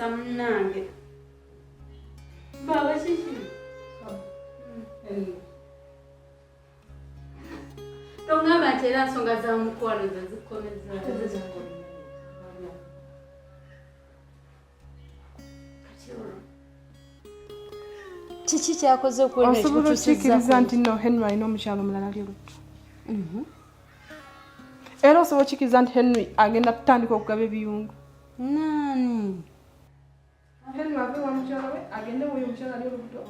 Tonsa munange. Baba chichi. Tongamba nti era nsonga za mukwano zikomeza. Kiki kyakoze okwena ekikutuusiza nti no Henry alina omukyalo omulala ali olutto. Era osobola okikiriza nti Henry agenda kutandika okugaba ebiyungu. Nani? Henry ave wa mukyala we agende woyo omukyala ali olutto.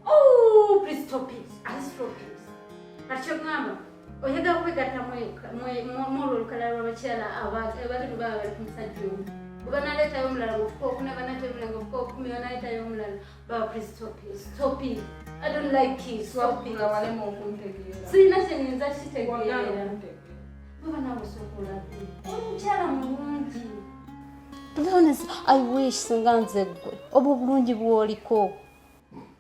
Oh, please stop it. Stop it. Kachogamba. Oyagala kwegatta mwolo olukala lw'abakyala abali bali ku musajja omu. Banaleetayo omulala ofuka okuna banaleetayo omulala ofuka okumi banaleetayo omulala. Baba, please stop it. Stop it. I don't like it. Stop it. Sirina kyenyinza kitegeera. Baba naawe sokola ddi. Omukyala mulungi. To be honest, I wish singa nze ggwe obwo bulungi bw'oliko.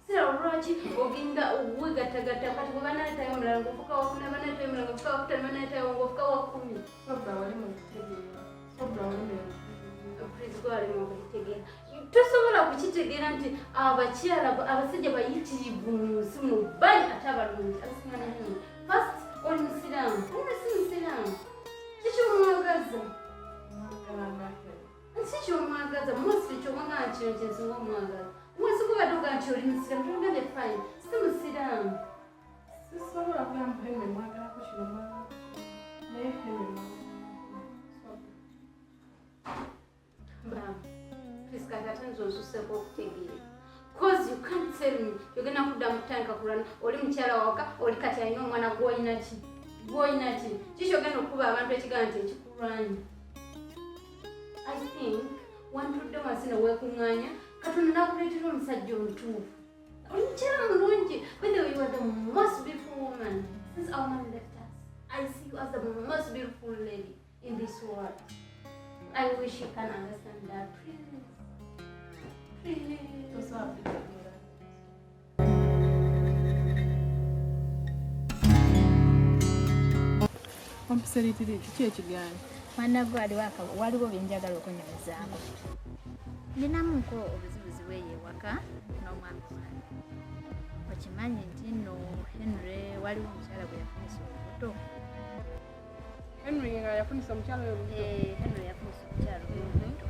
Lwaki ogenda wegattagatta kati bwe banaleetayo omulala ng'ofuka wakuna banaleetayo omulala ng'ofuka wakutano banaleetayo ng'ofuka wakumi. Sobra wali mu kitegeera. Sobra wali mu kitegeera. Tosobola kukitegeera nti abakyala abasajja bayitirivu mu nsi muno bali ate abalungi abasinga nnyo. First oli musiraamu, omuli si musiraamu. Kiki omwagaza? Si kyomwagaza, mostly kyomwagala nti kino kyensinga omwagaza. Mwese kubadde ogaa nti oli musiraamu, togende fine, si musiraamu. Sisobola kugamba Henry mwagalako kino mwagalako. Naye Henry Bravo. Please, kati nzo nsuseko okutegeera. Cause you can't tell me yogenda kudda mu tanka kulwana oli mukyala wawaka oli kati alina omwana gw'olina ki? Gw'olina ki? Kiki ogenda okuba abantu ekigambo nti ekikulwanya? I think wantudde wansi ne weekuŋŋaanya Katonda n'akuleetera omusajja omutuufu. Oli mukyala mulungi. By the way, you are the most beautiful woman since our man left us. I see you as the most beautiful lady in this world. I wish you can understand that. Please. Please. Ompiseriitiri kiki ekigaana? Mwana gwe waliwo byenjagala okunyumizaako. Ninamuko obuzibuzibu eyo ewaka n'omwami wange. Okimanyi nti nno Henry waliwo omukyala gwe yafunisa olubuto. Henry nga yafunisa omukyala oyo olubuto? Henry yafunisa omukyala oyo olubuto.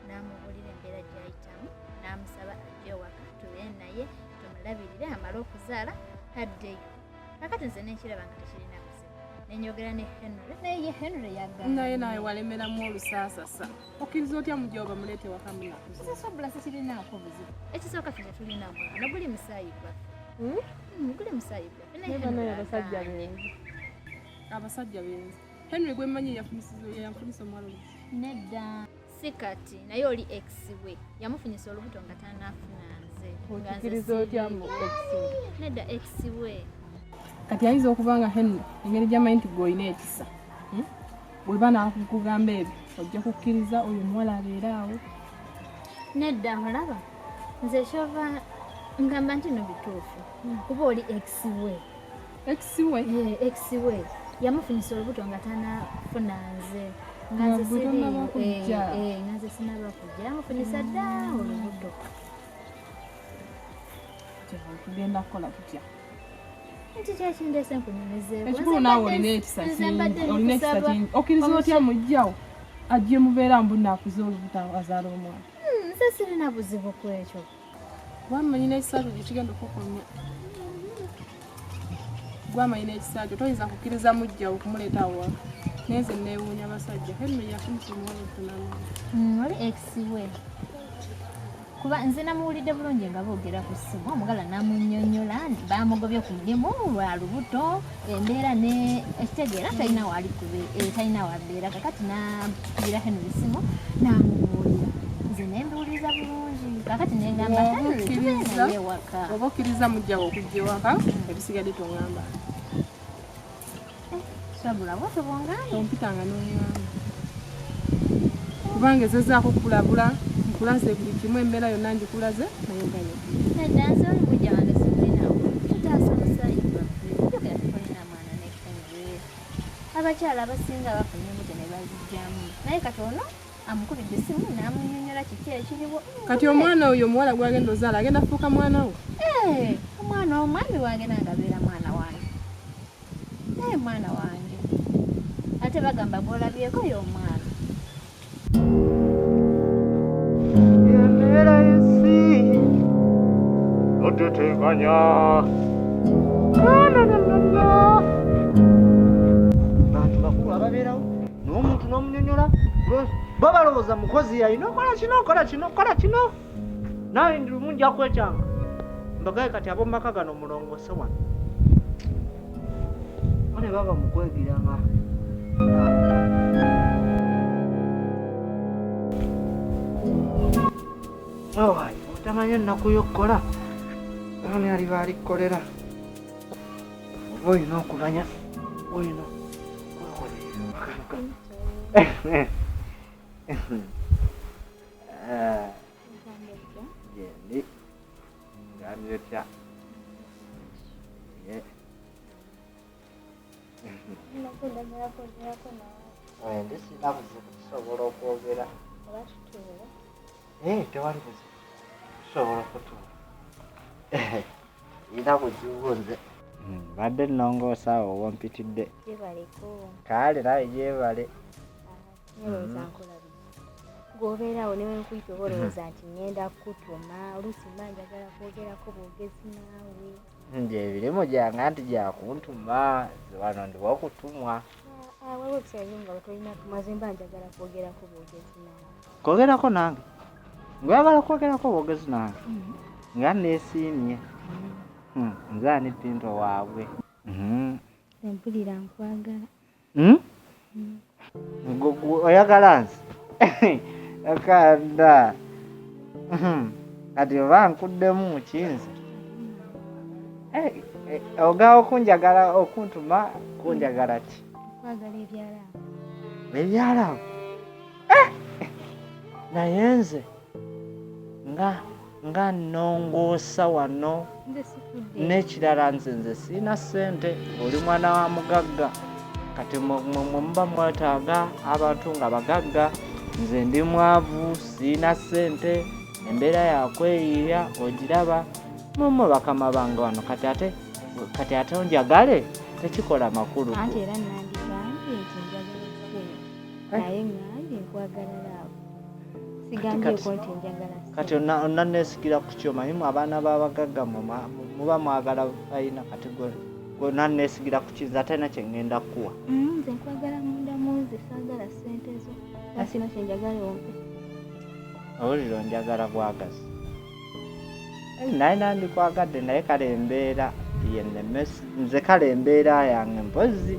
N'amubuulira embeera gy'ayitamu, n'amusaba ajje ewaka tube naye tumulabirire amale okuzaala taddeyo. Kakati nze nenkiraba nga tekirina buzibu. Nenyogera ne Henry naye Henry yagamba naye walemeramu olusaasasa. Okkiriza otya mujja oba muleete waka munakuza? Sisobula sikirinaako buzibu. Ekisooka ffe tetulina mwana guli musaayi gwaffe. Guli musaayi gwaffe naye abasajja benzi. Abasajja benzi. Henry gwe mmanyi yafunisa omwala olubuto? Nedda si kati naye oli ex we yamufunyisa olubuto nga tanaafuna nze. Okkiriza otya mu ex we? Nedda ex we. Kati ayinza okuba nga Henry engeri gy'amanyi nti gw'olina ekisa. Bw'eba naakugamba ebyo ojja kukkiriza oyo omuwala abeera awo. Nedda mulaba nze kyova ngamba nti no bituufu kuba oli ex we. Ex we? Ex we yamufunyisa olubuto nga tanaafuna nze. Nga nze sinaba kujja yamufunyisa dda olubuto. Tugenda kukola tutya? Nti kyekindese nkunyumizeeko. Ekikulu naawe olina ekisa kingi. Okkiriza otya mujjawo ajje mubeera mbu naakuza olubuto azaala omwana? Nze sirina buzibu ku ekyo. Gwamanyi n'ekisa kyo kigenda okukomya. Gwamanyi n'ekisa kyo toyinza kukkiriza mujjawo okumuleeta awo waka. Naye nze neewuunya abasajja. Henry yafunisa omuwala obutonama. Oli ex we. Kuba nze namuwulidde bulungi nga boogera ku ssimu omugala namunnyonnyola baamugobye ku mulimu lwa lubuto embeera ne ekitegeera talina waali talina wabeera kakati nakugira Henry essimu namubuulira nze nembiwuliriza bulungi kakati negamba Henry ewaka. Oba okkiriza mujjawo okujja ewaka ebisigadde tongamba. Sabula bwotyo bwongamba ompitanga n'oŋŋamba kubanga ezezaako kulabula nkulaze buli kimu embeera yonna ngikulaze naye ngayo nedda nze oli mujja wange sirinawo tutaasa omusaayi gwaffe jogera tukolina mwana ne Henry. Abakyala abasinga bafunye embuto ne bazijjamu naye katono amukubidde essimu n'amunnyonnyola kiki ekiriwo. Kati omwana oyo omuwala gwagenda ozaala agenda fuuka mwana we? Omwana omwami wange nangabeera mwana wange. Mwana wange. Ate bagamba gw'olabyeko y'omwana. Embeera y'ensi oteteekanya. Bantu bakulu ababeerawo n'omuntu n'omunnyonnyola bo balowooza mukozi yalina okola kino. Nawe ndi lumu nja kwekyanga mbagaye kati ab'omu maka gano mulongose wano. Bone baba mukwegiranga. Otamanya ennaku y'okkola ani aliba alikkolera oba olina okumanya olina gendi ngandyotya ndi sina buzibu tusobola okwogera tewali buzibu tusobola okutuula ina buzibu nze badde nnongoosa owompitidde kale nawe gyebale gwobeerawo ne wenkuyita oba olowooza nti ngenda kukutuma oluusi mba njagala kwogerako bwogezi naawe nje ebirimu gyange anti gyakuntuma wano ndi wokutumwa waliwo ebiseera nga tolina tumaze mba njagala kwogerako bwogezi naawe kwogerako nange ngwagala kwogerako bwogezi nange nga neesiimye nze ani Pinto waabwe empulira nkwagala oyagala nze akanda kati oba nkuddemu kinze ogawo kunjagala okuntuma kunjagala ki nkwagala ebyalaawo ebyalaawo naye nze nga nnongoosa wano n'ekirala nze siina ssente oli mwana wa mugagga kati muba mwetaaga abantu nga bagagga nze ndi mwavu siina ssente embeera yakweyiya ogiraba mumwe bakama bange wano kati ate onjagale tekikola makulu anti era nandigambye nti njagala ssente naye ngambye nkwagala laawo sigambyeko nti njagala ssente kati onna neesigira ku kyomanyimu abaana b'abagagga muba mwagala balina kati gonna neesigira ku kiza atalina kye ŋŋenda kuwa nze nkwagala munda munze saagala ssente zo asina kye njagala ompe owulira onjagala bwagazi naye nandikwagadde naye kale embeera yennemesi nze kale embeera yange mpozi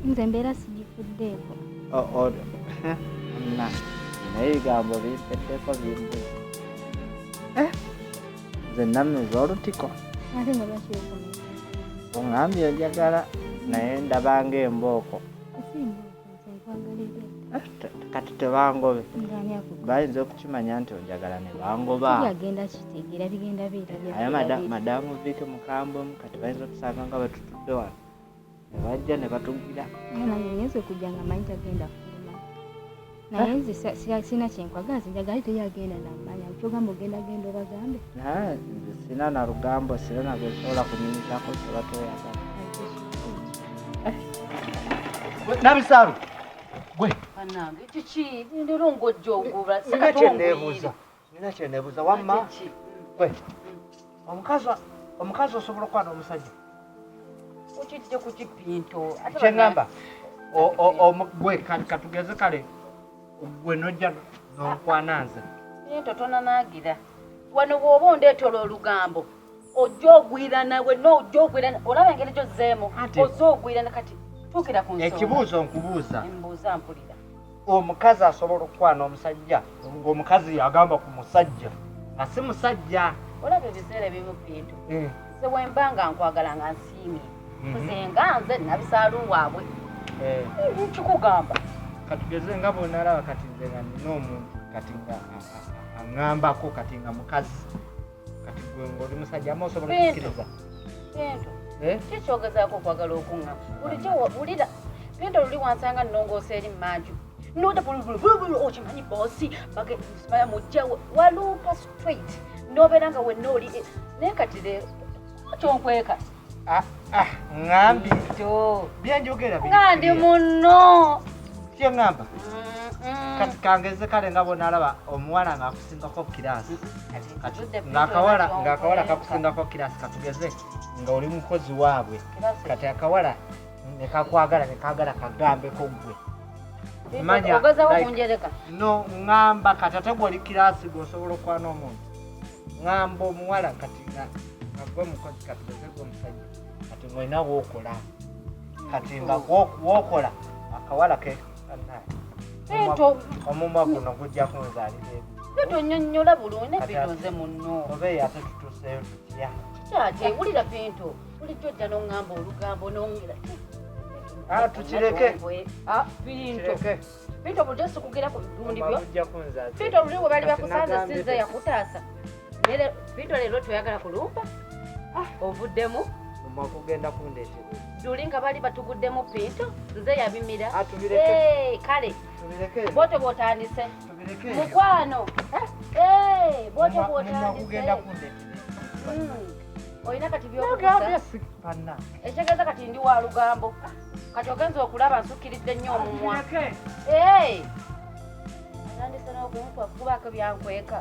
nze embeera sigifuddeeko naye ebigambo bimpeddeko bimbuzi nze nammeza olutiko ate nga lwakyokomeza oŋambye onjagala naye ndabanga embooko kati tebangobe bayinza okukimanya nti onjagala ne bangoba yagenda kitegeera bigenda aye madamu viike mukambwemu kati bayinza okusanga nga batutudde wano ne bajja ne batugira nange nyinza okujja nga manyi tagenda fuluma naye nze sina kyenkwagala nze njagala teyagenda namanya kyogamba ogendagenda obagambe nze sina na lugambo sina nagwesobola kunyumizaako soba toyagala nabisaalu gwe Anange kiki ndero ngojja ogula nina kyeneebuuza wamma gwe omukazi osobola okwana omusajja okijja ku kipinto kyeŋŋamba gwe katugeze kale gwe nojja nonkwana nze Pinto tonanaagira wano bw'oba ondeetola olugambo ojja ogwirana wenna ojja ogwirana olaba engeri gyozzeemu ozza ogwirana kati tuukira ku nsonga ekibuuzo nkubuuza embuuza mpulira omukazi asobola okukwana omusajja ng'omukazi yagamba ku musajja nga si musajja olaba ebiseera ebimu Pinto nze wemba nga nkwagala nga nsiimye nze nga nze nabisaalu waabwe kikugamba katugeze nga bwonalaba kati nze nga nina omuntu kati nga aŋŋambako kati nga mukazi kati gwe ng'oli musajja ama osobola okukkiriza Pinto kikyogezaako okwagala okuŋŋa bulijjo wulira Pinto luli wansanga nnongoosa eri mmanju Nota okimanyi bosi bage simaya mujja waluuka straight nobeera nga wenna oli naye kati leero kyonkweka ŋŋambi to byenjogera nga ndi muno kyeŋŋamba kati kangeze kale nga bonalaba omuwala ng'akusingako kirasi ng'akawala kakusingako kirasi katugeze nga oli mukozi waabwe kati akawala nekakwagala nekagala kagambeko gwe manya ogezawo kunjereka no ŋŋamba kati ate gwoli kirasi gwosobola okwana omuntu ŋŋamba omuwala kati gwe mukozi katugeze gwe omusajja kati mwena wookola kati nga wookola akawala ke omumwa guno gujja kunzaalira tonyonnyola bulungi nebinoze munno obeeyi ate tutuuseyo tutya kikyate wulira Pinto bulijjo ojja n'oŋŋamba olugambo n'ongera tukireke Pinto bulijjo sikugira ku bitundi byo Pinto luli bwe bali bakusanza sinze yakutaasa Pinto leero toyagala kulumba ovuddemu kugenda kundeetera Juli nga bali batuguddemu Pinto nze yabimira tubireke kale tubireke bote bwotandise tubireke mukwano bote kugenda bwotandise kundeetera olina kati byokusa ekitegeeza kati ndi wa lugambo kati ogenza okulaba nsukkiridde nnyo omumwa atandise n'okumukuba kubako byankweka